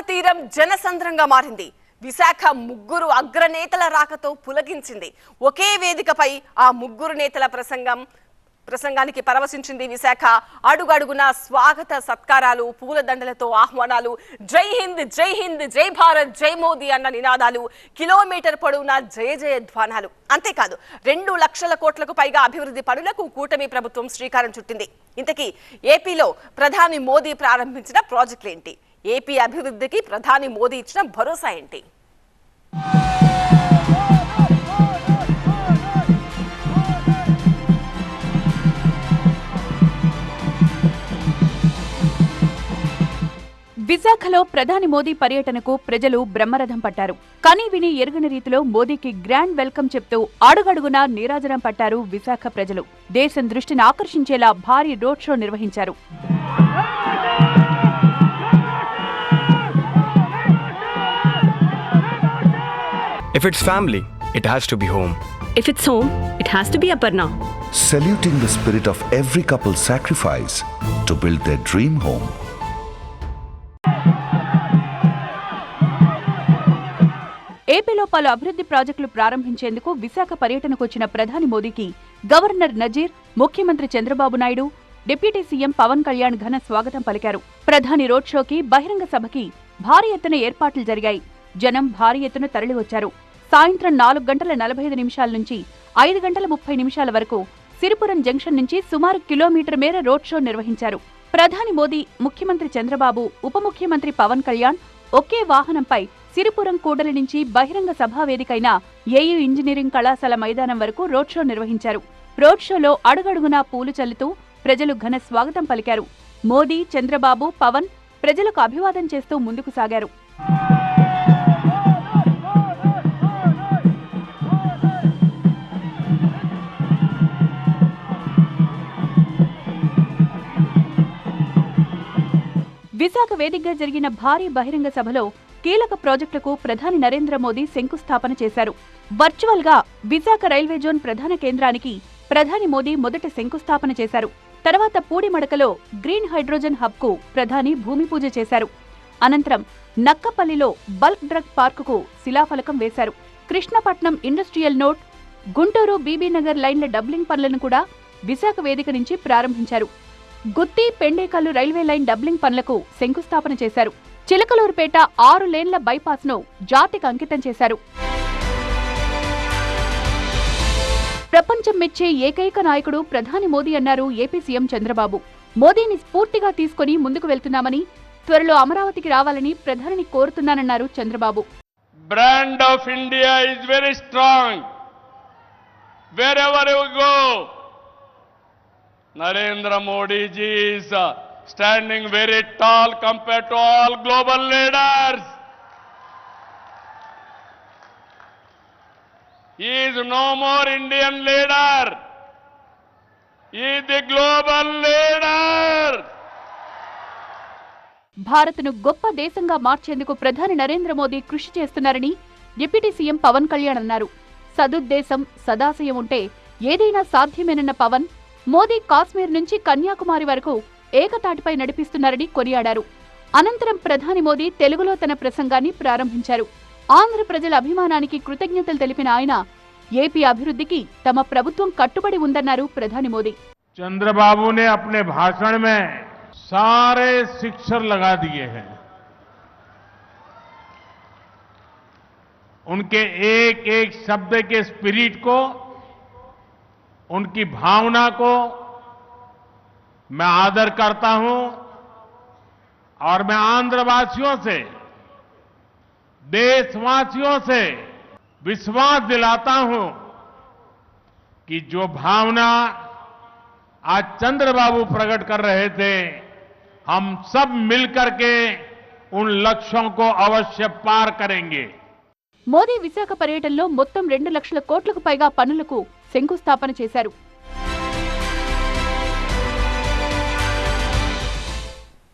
తీరం జనసంద్రంగా మారింది. విశాఖ ముగ్గురు అగ్రనేతల రాకతో పులకించింది. ఒకే వేదికపై ఆ ముగ్గురు నేతల ప్రసంగానికి పరవశించింది విశాఖ. అడుగడుగున స్వాగత సత్కారాలు, పూలదండలతో ఆహ్వానాలు, జై హింద్ జై హింద్, జై భారత్, జై మోదీ అన్న నినాదాలు, కిలోమీటర్ పొడవునా జయ జయ ధ్వానాలు. అంతేకాదు 2 లక్షల కోట్లకు పైగా అభివృద్ధి పనులకు కూటమి ప్రభుత్వం శ్రీకారం చుట్టింది. ఇంతకీ ఏపీలో ప్రధాని మోదీ ప్రారంభించిన ప్రాజెక్టులేంటి? ఏపీ అభివృద్ధికి ప్రధాని మోదీ ఇచ్చిన భరోసా ఏంటి? విశాఖలో ప్రధాని మోదీ పర్యటనకు ప్రజలు బ్రహ్మరథం పట్టారు. కానీ విని ఎరుగని రీతిలో మోదీకి గ్రాండ్ వెల్కమ్ చెప్తూ అడుగడుగునా నీరాజనం పట్టారు విశాఖ ప్రజలు. దేశం దృష్టిని ఆకర్షించేలా భారీ రోడ్ షో నిర్వహించారు. If it's family, it has to be home. If it's home, it has to be Aparna. Saluting the spirit of every couple's sacrifice to build their dream home. ఏపీలో పలు అభివృద్ధి ప్రాజెక్టులు ప్రారంభించేందుకు విశాఖ పర్యటనకు వచ్చిన ప్రధాని మోదీకి గవర్నర్ నజీర్, ముఖ్యమంత్రి చంద్రబాబు నాయుడు, డిప్యూటీ సీఎం పవన్ కళ్యాణ్ ఘన స్వాగతం పలికారు. ప్రధాని రోడ్ షోకి, బహిరంగ సభకి భారీ ఎత్తున ఏర్పాట్లు జరిగాయి. జనం భారీ ఎత్తున తరలివచ్చారు. సాయంత్రం 4:45 నుంచి 5:30 వరకు సిరిపురం జంక్షన్ నుంచి సుమారు కిలోమీటర్ మేర రోడ్ షో నిర్వహించారు. ప్రధాని మోదీ, ముఖ్యమంత్రి చంద్రబాబు, ఉప ముఖ్యమంత్రి పవన్ కళ్యాణ్ ఒకే వాహనంపై సిరిపురం కూడలి నుంచి బహిరంగ సభా వేదికైన ఏయూ ఇంజనీరింగ్ కళాశాల మైదానం వరకు రోడ్ షో నిర్వహించారు. రోడ్ షోలో అడుగడుగునా పూలు చల్లుతూ ప్రజలు ఘన స్వాగతం పలికారు. మోదీ, చంద్రబాబు, పవన్ ప్రజలకు అభివాదం చేస్తూ ముందుకు సాగారు. విశాఖ వేదికగా జరిగిన భారీ బహిరంగ సభలో కీలక ప్రాజెక్టులకు ప్రధాని నరేంద్ర మోదీ శంకుస్థాపన చేశారు. వర్చువల్ గా విశాఖ రైల్వే జోన్ ప్రధాన కేంద్రానికి ప్రధాని మోదీ మొదట శంకుస్థాపన చేశారు. తర్వాత పూడిమడకలో గ్రీన్ హైడ్రోజన్ హబ్ కు ప్రధాని భూమి పూజ చేశారు. అనంతరం నక్కపల్లిలో బల్క్ డ్రగ్ పార్కుకు శిలాఫలకం వేశారు. కృష్ణపట్నం ఇండస్ట్రియల్ నోట్, గుంటూరు బీబీనగర్ లైన్ల డబ్లింగ్ పనులను కూడా విశాఖ వేదిక నుంచి ప్రారంభించారు. గుత్తి, పెండేకల్లు రైల్వే లైన్ డబ్లింగ్ పనులకు శంకుస్థాపన చేశారు. చిలకలూరుపేట 6 లేన్ల బైపాస్ ను జాతికి అంకితం చేశారు. ప్రపంచం మెచ్చే ఏకైక నాయకుడు ప్రధాని మోదీ అన్నారు ఏపీ సీఎం చంద్రబాబు. మోదీని స్ఫూర్తిగా తీసుకుని ముందుకు వెళ్తున్నామని, త్వరలో అమరావతికి రావాలని ప్రధానిని కోరుతున్నానన్నారు Chandrababu. Brand of India is very strong wherever you go. Narendra Modi ji is standing very tall compared to all global leaders. He is no more Indian leader. He is the global leader. భారత్ను గొప్ప దేశంగా మార్చేందుకు ప్రధాని నరేంద్ర మోదీ కృషి చేస్తున్నారని deputy CM Pawan Kalyan అన్నారు. సదుద్దేశం, సదాశయం ఉంటే ఏదైనా సాధ్యమేనన్న పవన్, మోదీ కాశ్మీర్ నుంచి కన్యాకుమారి వరకు ఏకతాటిపై నడిపిస్తున్నారని కొనియాడారు. అనంతరం ప్రధాని మోదీ తెలుగులో తన ప్రసంగాన్ని ప్రారంభించారు. ఆంధ్ర ప్రజల అభిమానానికి కృతజ్ఞతలు తెలిపిన ఆయన ఏపీ అభివృద్ధికి తమ ప్రభుత్వం కట్టుబడి ఉందన్నారు ప్రధాని మోదీ. चंद्रबाबू ने अपने भाषण में सारे शिक्षर लगा दिए हैं. उनके एक एक शब्द के स्पिरिट को, उनकी भावना को मैं आदर करता हूं और मैं आंध्रवासियों से, देशवासियों से विश्वास दिलाता हूं कि जो भावना आज चंद्रबाबू प्रकट कर रहे थे, हम सब मिलकर के उन लक्ष्यों को अवश्य पार करेंगे. మోదీ విశాఖ పర్యటనలో మొత్తం 2 లక్షల కోట్లకు పైగా పనులకు శంకుస్థాపన చేశారు.